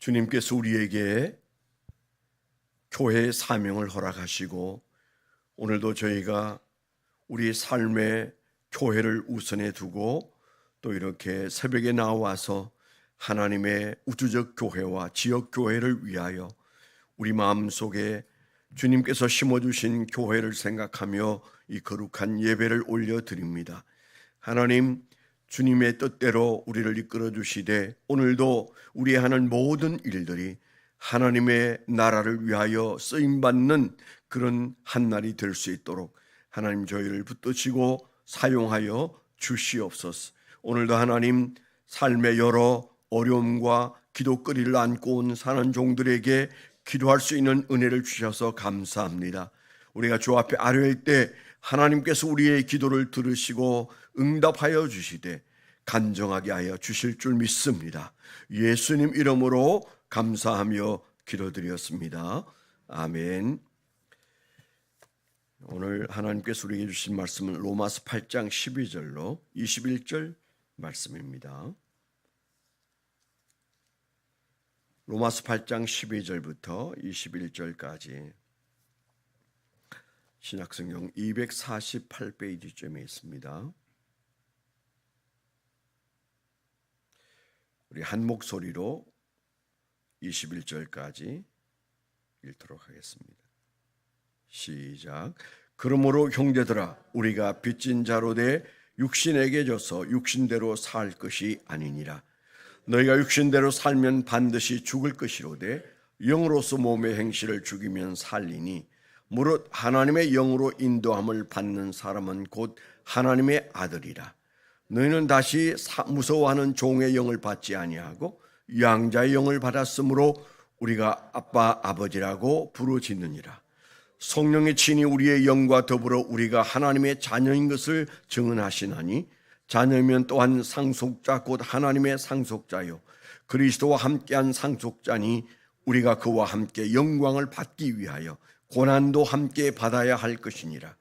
주님께서 우리에게 교회의 사명을 허락하시고 오늘도 저희가 우리 삶의 교회를 우선에 두고 또 이렇게 새벽에 나와서 하나님의 우주적 교회와 지역 교회를 위하여 우리 마음속에 주님께서 심어주신 교회를 생각하며 이 거룩한 예배를 올려드립니다. 하나님, 주님의 뜻대로 우리를 이끌어 주시되 오늘도 우리 하는 모든 일들이 하나님의 나라를 위하여 쓰임받는 그런 한 날이 될 수 있도록 하나님 저희를 붙드시고 사용하여 주시옵소서. 오늘도 하나님 삶의 여러 어려움과 기도거리를 안고 온 사는 종들에게 기도할 수 있는 은혜를 주셔서 감사합니다. 우리가 주 앞에 아뢰일 때 하나님께서 우리의 기도를 들으시고 응답하여 주시되 간정하게 하여 주실 줄 믿습니다. 예수님 이름으로 감사하며 기도드렸습니다. 아멘. 오늘 하나님께서 우리에게 주신 말씀은 로마서 8장 12절로 21절 말씀입니다. 로마서 8장 12절부터 21절까지 신약성경 248페이지쯤에 있습니다. 우리 한 목소리로 21절까지 읽도록 하겠습니다. 시작. 그러므로 형제들아 우리가 빚진 자로 돼 육신에게 져서 육신대로 살 것이 아니니라. 너희가 육신대로 살면 반드시 죽을 것이로되 영으로서 몸의 행실을 죽이면 살리니 무릇 하나님의 영으로 인도함을 받는 사람은 곧 하나님의 아들이라. 너희는 다시 무서워하는 종의 영을 받지 아니하고 양자의 영을 받았으므로 우리가 아빠 아버지라고 부르짖느니라. 성령의 친히 우리의 영과 더불어 우리가 하나님의 자녀인 것을 증언하시나니 자녀면 또한 상속자 곧 하나님의 상속자요 그리스도와 함께한 상속자니 우리가 그와 함께 영광을 받기 위하여 고난도 함께 받아야 할 것이니라.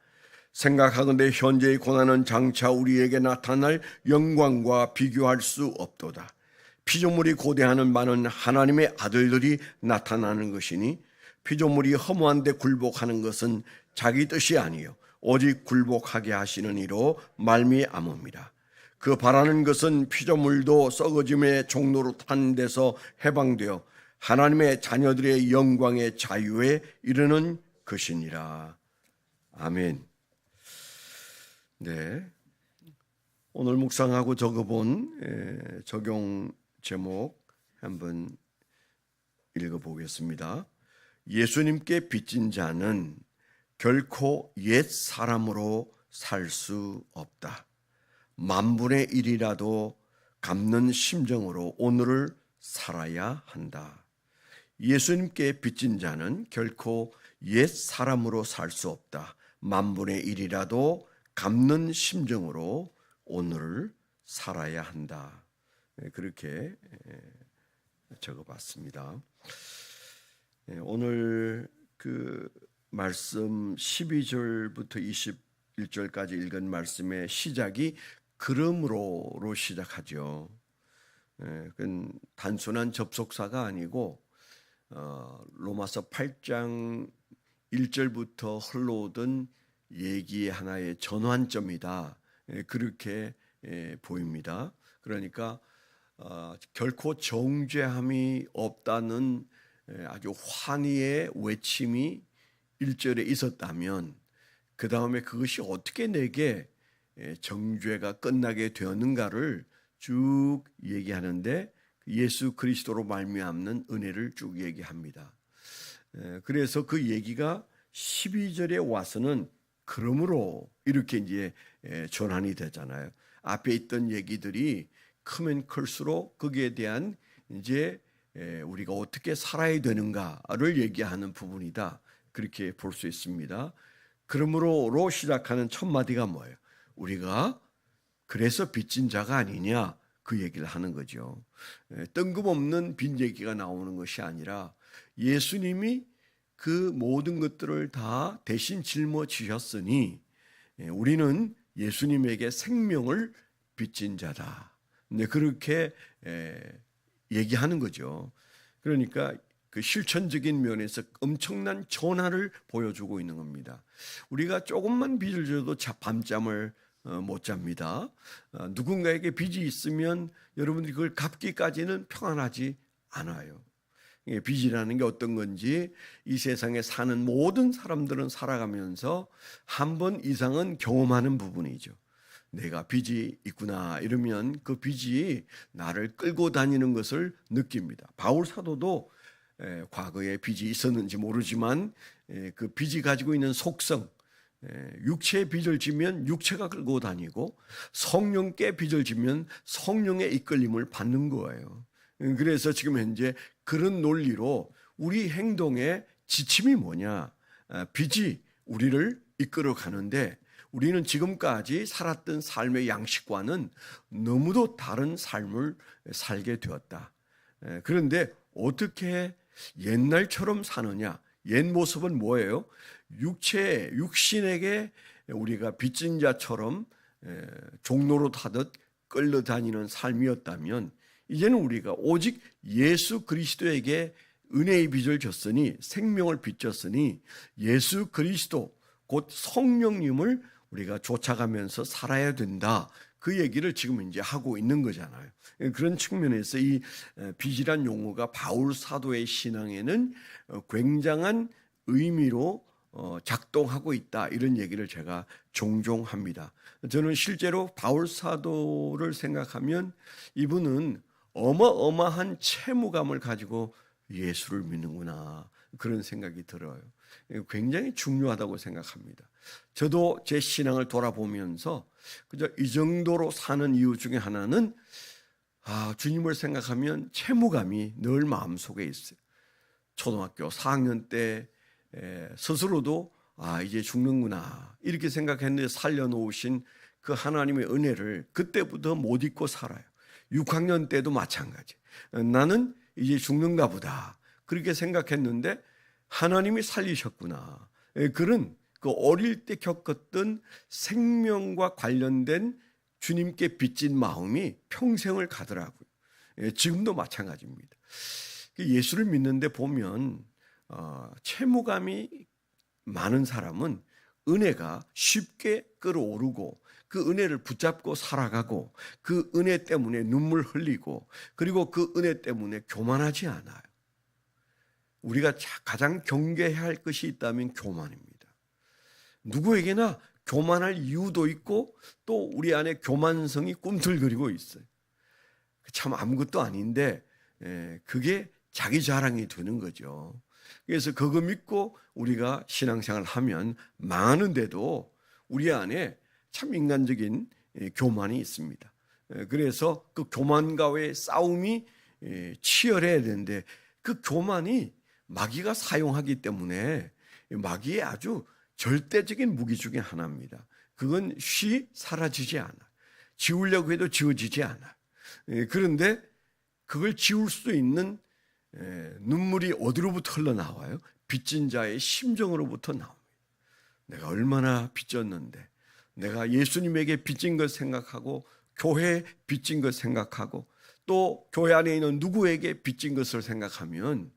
생각하건대 현재의 고난은 장차 우리에게 나타날 영광과 비교할 수 없도다. 피조물이 고대하는 바는 하나님의 아들들이 나타나는 것이니 피조물이 허무한데 굴복하는 것은 자기 뜻이 아니요 오직 굴복하게 하시는 이로 말미암음이라. 그 바라는 것은 피조물도 썩어짐의 종로로 탄 데서 해방되어 하나님의 자녀들의 영광의 자유에 이르는 것이니라. 아멘. 네, 오늘 묵상하고 적어본 적용 제목 한번 읽어보겠습니다. 예수님께 빚진 자는 결코 옛 사람으로 살 수 없다. 만분의 1이라도 갚는 심정으로 오늘을 살아야 한다. 예수님께 빚진 자는 결코 옛 사람으로 살 수 없다. 만분의 1이라도 갚는 심정으로 오늘을 살아야 한다. 그렇게 적어봤습니다. 오늘 그 말씀 12절부터 21절까지 읽은 말씀의 시작이 그러므로로 시작하죠. 그건 단순한 접속사가 아니고 로마서 8장 1절부터 흘러오던 얘기의 하나의 전환점이다. 그렇게 보입니다. 그러니까 결코 정죄함이 없다는 아주 환희의 외침이 1절에 있었다면 그 다음에 그것이 어떻게 내게 정죄가 끝나게 되었는가를 쭉 얘기하는데 예수 그리스도로 말미암는 은혜를 쭉 얘기합니다. 그래서 그 얘기가 12절에 와서는 그러므로 이렇게 이제 전환이 되잖아요. 앞에 있던 얘기들이 크면 클수록 거기에 대한 이제 우리가 어떻게 살아야 되는가를 얘기하는 부분이다. 그렇게 볼 수 있습니다. 그러므로로 시작하는 첫 마디가 뭐예요? 우리가 그래서 빚진 자가 아니냐 그 얘기를 하는 거죠. 뜬금없는 빚 얘기가 나오는 것이 아니라 예수님이 그 모든 것들을 다 대신 짊어지셨으니 우리는 예수님에게 생명을 빚진 자다. 그렇게 얘기하는 거죠. 그러니까 그 실천적인 면에서 엄청난 전환을 보여주고 있는 겁니다. 우리가 조금만 빚을 져도 밤잠을 못 잡니다. 누군가에게 빚이 있으면 여러분들이 그걸 갚기까지는 평안하지 않아요. 빚이라는 게 어떤 건지 이 세상에 사는 모든 사람들은 살아가면서 한 번 이상은 경험하는 부분이죠. 내가 빚이 있구나 이러면 그 빚이 나를 끌고 다니는 것을 느낍니다. 바울 사도도 과거에 빚이 있었는지 모르지만 그 빚이 가지고 있는 속성, 육체의 빚을 지면 육체가 끌고 다니고 성령께 빚을 지면 성령의 이끌림을 받는 거예요. 그래서 지금 현재 그런 논리로 우리 행동의 지침이 뭐냐? 빚이 우리를 이끌어 가는데 우리는 지금까지 살았던 삶의 양식과는 너무도 다른 삶을 살게 되었다. 그런데 어떻게 옛날처럼 사느냐? 옛 모습은 뭐예요? 육신에게 우리가 빚진 자처럼 종로로 타듯 끌려다니는 삶이었다면 이제는 우리가 오직 예수 그리스도에게 은혜의 빚을 졌으니 생명을 빚졌으니 예수 그리스도 곧 성령님을 우리가 쫓아가면서 살아야 된다. 그 얘기를 지금 이제 하고 있는 거잖아요. 그런 측면에서 이 빚이란 용어가 바울 사도의 신앙에는 굉장한 의미로 작동하고 있다. 이런 얘기를 제가 종종 합니다. 저는 실제로 바울 사도를 생각하면 이분은 어마어마한 채무감을 가지고 예수를 믿는구나 그런 생각이 들어요. 굉장히 중요하다고 생각합니다. 저도 제 신앙을 돌아보면서 그저 이 정도로 사는 이유 중에 하나는 주님을 생각하면 채무감이 늘 마음속에 있어요. 초등학교 4학년 때 스스로도 이제 죽는구나 이렇게 생각했는데 살려놓으신 그 하나님의 은혜를 그때부터 못 잊고 살아요. 6학년 때도 마찬가지. 나는 이제 죽는가 보다 그렇게 생각했는데 하나님이 살리셨구나. 그런 그 어릴 때 겪었던 생명과 관련된 주님께 빚진 마음이 평생을 가더라고요. 지금도 마찬가지입니다. 예수를 믿는데 보면 채무감이 많은 사람은 은혜가 쉽게 끌어오르고 그 은혜를 붙잡고 살아가고 그 은혜 때문에 눈물 흘리고 그리고 그 은혜 때문에 교만하지 않아요. 우리가 가장 경계해야 할 것이 있다면 교만입니다. 누구에게나 교만할 이유도 있고 또 우리 안에 교만성이 꿈틀거리고 있어요. 참 아무것도 아닌데 그게 자기 자랑이 되는 거죠. 그래서 그거 믿고 우리가 신앙생활을 하면 망하는데도 우리 안에 참 인간적인 교만이 있습니다. 그래서 그 교만과의 싸움이 치열해야 되는데 그 교만이 마귀가 사용하기 때문에 마귀의 아주 절대적인 무기 중에 하나입니다. 그건 쉬 사라지지 않아. 지우려고 해도 지워지지 않아. 그런데 그걸 지울 수 있는 눈물이 어디로부터 흘러나와요? 빚진 자의 심정으로부터 나옵니다. 내가 얼마나 빚졌는데 내가 예수님에게 빚진 것 생각하고 교회에 빚진 것 생각하고 또 교회 안에 있는 누구에게 빚진 것을 생각하면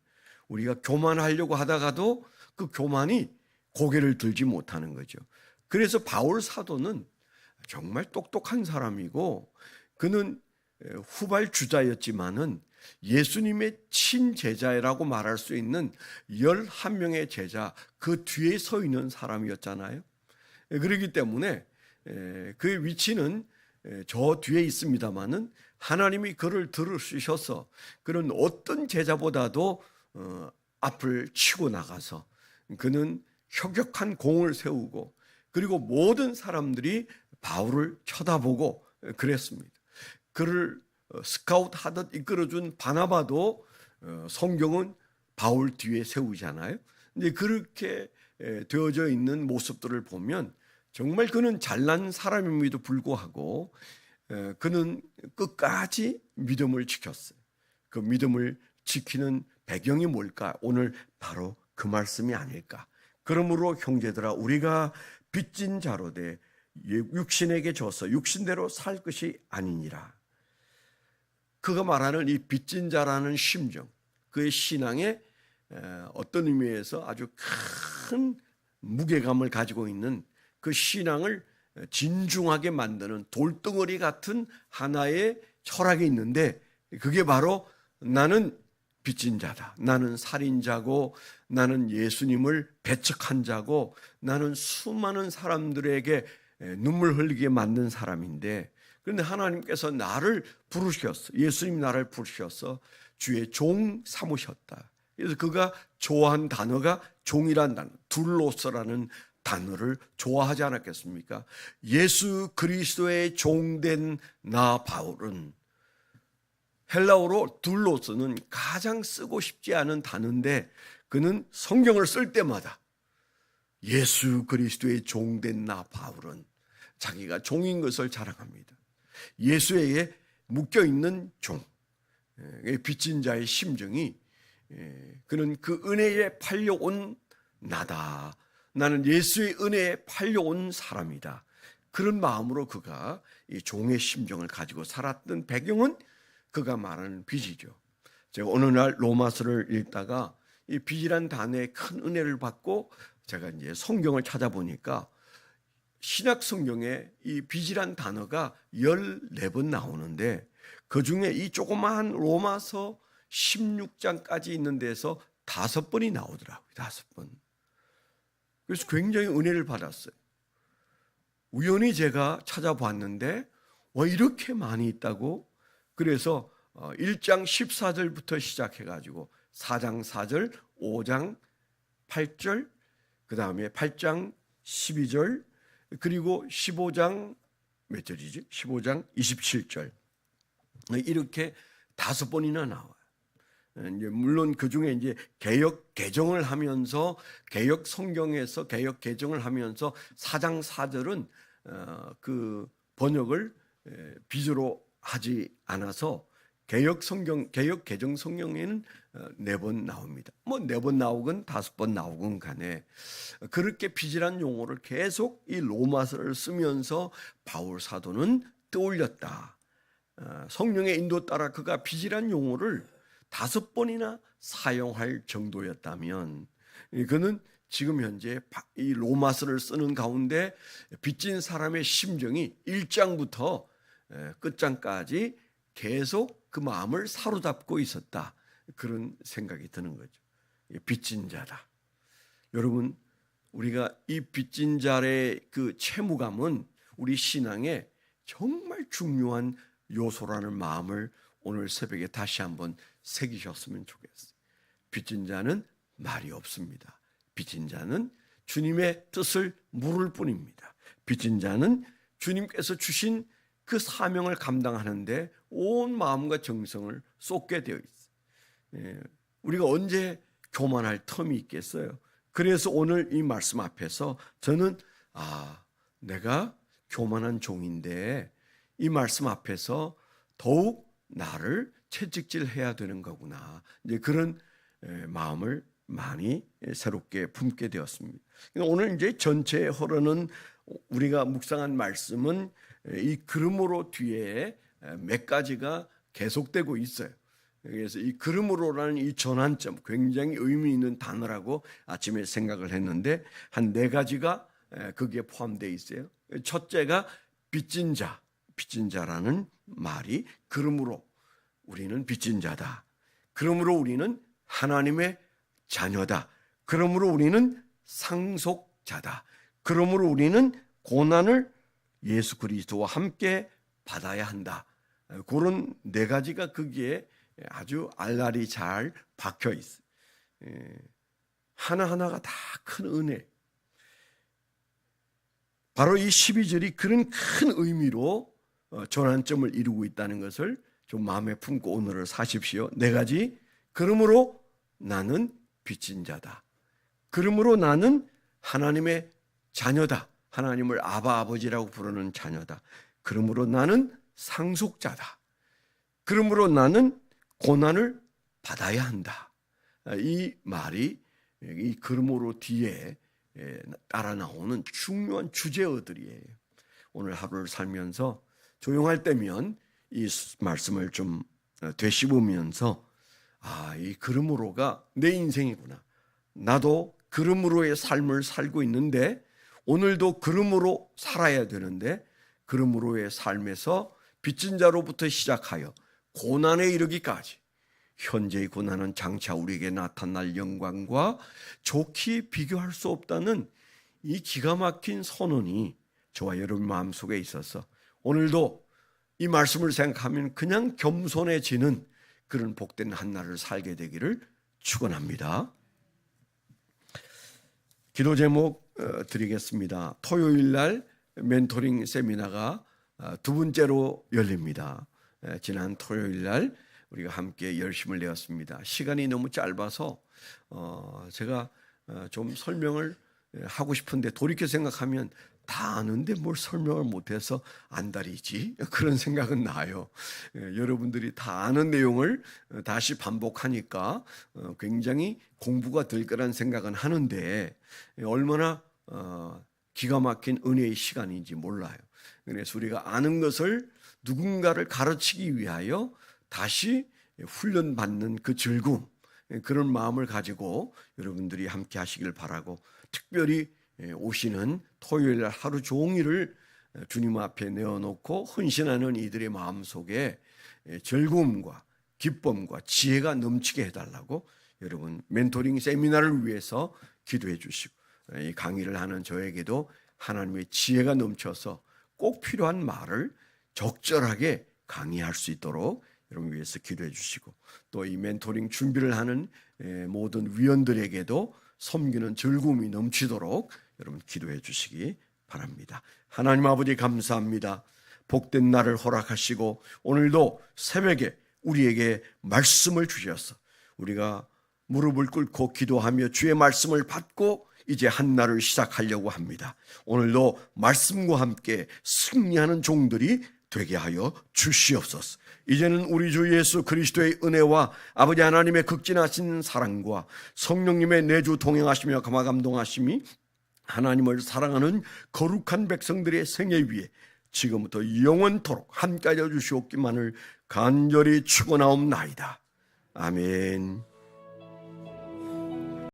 우리가 교만하려고 하다가도 그 교만이 고개를 들지 못하는 거죠. 그래서 바울 사도는 정말 똑똑한 사람이고 그는 후발주자였지만은 예수님의 친제자라고 말할 수 있는 11명의 제자 그 뒤에 서 있는 사람이었잖아요. 그렇기 때문에 그의 위치는 저 뒤에 있습니다마는 하나님이 그를 들으셔서 그런 어떤 제자보다도 앞을 치고 나가서 그는 혁혁한 공을 세우고 그리고 모든 사람들이 바울을 쳐다보고 그랬습니다. 그를 스카우트 하듯 이끌어준 바나바도 성경은 바울 뒤에 세우잖아요. 근데 그렇게 되어져 있는 모습들을 보면 정말 그는 잘난 사람임에도 불구하고 그는 끝까지 믿음을 지켰어요. 그 믿음을 지키는 배경이 뭘까? 오늘 바로 그 말씀이 아닐까. 그러므로 형제들아 우리가 빚진 자로 돼 육신에게 져서 육신대로 살 것이 아니니라. 그가 말하는 이 빚진 자라는 심정, 그의 신앙에 어떤 의미에서 아주 큰 무게감을 가지고 있는 그 신앙을 진중하게 만드는 돌덩어리 같은 하나의 철학이 있는데, 그게 바로 나는 빚진 자다, 나는 살인자고, 나는 예수님을 배척한 자고, 나는 수많은 사람들에게 눈물 흘리게 만든 사람인데, 그런데 하나님께서 나를 부르셨어. 예수님이 나를 부르셔서 주의 종 삼으셨다. 그래서 그가 좋아한 단어가 종이란 단어, 둘로서라는 단어를 좋아하지 않았겠습니까? 예수 그리스도의 종된 나 바울은, 헬라어로 둘로서는 가장 쓰고 싶지 않은 단어인데, 그는 성경을 쓸 때마다 예수 그리스도의 종된 나 바울은 자기가 종인 것을 자랑합니다. 예수에게 묶여있는 종, 빚진 자의 심정이, 그는 그 은혜에 팔려온 나다, 나는 예수의 은혜에 팔려온 사람이다, 그런 마음으로 그가 이 종의 심정을 가지고 살았던 배경은 그가 말하는 빚이죠. 제가 어느 날 로마서를 읽다가 이 빚이란 단어에 큰 은혜를 받고 제가 이제 성경을 찾아보니까 신약 성경에 이 빚이란 단어가 14번 나오는데, 그 중에 이 조그마한 로마서 16장까지 있는 데서 5번이 나오더라고요. 5번. 그래서 굉장히 은혜를 받았어요. 우연히 제가 찾아봤는데 이렇게 많이 있다고. 그래서 1장 14절부터 시작해가지고 4장 4절, 5장 8절, 그 다음에 8장 12절, 그리고 15장 몇 절이지? 15장 27절. 이렇게 5번이나 나와요. 물론 그 중에 이제 개역 개정을 하면서, 개역 성경에서 개역 개정을 하면서 4장 4절은 그 번역을 빚으로 하지 않아서 개역 개정 성경에는 4번 나옵니다. 4번 나오건 5번 나오건 간에 그렇게 빚이란 용어를 계속 이 로마서를 쓰면서 바울 사도는 떠올렸다. 성령의 인도 따라 그가 빚이란 용어를 5번이나 사용할 정도였다면, 그는 지금 현재 이 로마서를 쓰는 가운데 빚진 사람의 심정이 1장부터 끝장까지 계속 그 마음을 사로잡고 있었다, 그런 생각이 드는 거죠. 빚진 자다. 여러분, 우리가 이 빚진 자의 그 채무감은 우리 신앙에 정말 중요한 요소라는 마음을 오늘 새벽에 다시 한번 새기셨으면 좋겠어요. 빚진 자는 말이 없습니다. 빚진 자는 주님의 뜻을 물을 뿐입니다. 빚진 자는 주님께서 주신 그 사명을 감당하는데 온 마음과 정성을 쏟게 되어 있어요. 우리가 언제 교만할 틈이 있겠어요? 그래서 오늘 이 말씀 앞에서 저는 내가 교만한 종인데 이 말씀 앞에서 더욱 나를 채찍질해야 되는 거구나, 이제 그런 마음을 많이 새롭게 품게 되었습니다. 오늘 이제 전체에 흐르는 우리가 묵상한 말씀은 이 그러므로 뒤에 몇 가지가 계속되고 있어요. 그래서 이 그러므로라는 이 전환점, 굉장히 의미 있는 단어라고 아침에 생각을 했는데 한 4가지가 거기에 포함되어 있어요. 첫째가 빚진 자, 빚진 자라는 말이, 그러므로 우리는 빚진 자다, 그러므로 우리는 하나님의 자녀다, 그러므로 우리는 상속자다, 그러므로 우리는 고난을 예수 그리스도와 함께 받아야 한다, 그런 4가지가 거기에 아주 알알이 잘 박혀 있어요. 하나하나가 다 큰 은혜. 바로 이 12절이 그런 큰 의미로 전환점을 이루고 있다는 것을 좀 마음에 품고 오늘을 사십시오. 4가지. 그러므로 나는 빚진 자다, 그러므로 나는 하나님의 자녀다, 하나님을 아버지라고 부르는 자녀다, 그러므로 나는 상속자다, 그러므로 나는 고난을 받아야 한다. 이 말이 이 그러므로 뒤에 따라 나오는 중요한 주제어들이에요. 오늘 하루를 살면서 조용할 때면 이 말씀을 좀 되씹으면서 이 그러므로가 내 인생이구나. 나도 그러므로의 삶을 살고 있는데 오늘도 그러므로 살아야 되는데 그러므로의 삶에서 빚진 자로부터 시작하여 고난에 이르기까지 현재의 고난은 장차 우리에게 나타날 영광과 좋게 비교할 수 없다는 이 기가 막힌 선언이 저와 여러분 마음속에 있어서 오늘도 이 말씀을 생각하면 그냥 겸손해지는 그런 복된 한 날을 살게 되기를 축원합니다. 기도 제목 드리겠습니다. 토요일 날 멘토링 세미나가 두 번째로 열립니다. 지난 토요일 날 우리가 함께 열심을 내었습니다. 시간이 너무 짧아서 제가 좀 설명을 하고 싶은데 돌이켜 생각하면 다 아는데 뭘 설명을 못해서 안달이지 그런 생각은 나요. 여러분들이 다 아는 내용을 다시 반복하니까 굉장히 공부가 될 거란 생각은 하는데 얼마나 기가 막힌 은혜의 시간인지 몰라요. 그래서 우리가 아는 것을 누군가를 가르치기 위하여 다시 훈련받는 그 즐거움, 그런 마음을 가지고 여러분들이 함께 하시길 바라고, 특별히 오시는 토요일 날 하루 종일을 주님 앞에 내어놓고 헌신하는 이들의 마음속에 즐거움과 기쁨과 지혜가 넘치게 해달라고 여러분 멘토링 세미나를 위해서 기도해 주시고, 이 강의를 하는 저에게도 하나님의 지혜가 넘쳐서 꼭 필요한 말을 적절하게 강의할 수 있도록 여러분 위해서 기도해 주시고, 또 이 멘토링 준비를 하는 모든 위원들에게도 섬기는 즐거움이 넘치도록 여러분 기도해 주시기 바랍니다. 하나님 아버지 감사합니다. 복된 날을 허락하시고 오늘도 새벽에 우리에게 말씀을 주셔서 우리가 무릎을 꿇고 기도하며 주의 말씀을 받고 이제 한 날을 시작하려고 합니다. 오늘도 말씀과 함께 승리하는 종들이 되게 하여 주시옵소서. 이제는 우리 주 예수 그리스도의 은혜와 아버지 하나님의 극진하신 사랑과 성령님의 내주 동행하시며 감화 감동하심이 하나님을 사랑하는 거룩한 백성들의 생애 위에 지금부터 영원토록 함께 하여 주시옵기만을 간절히 축원하옵나이다. 아멘.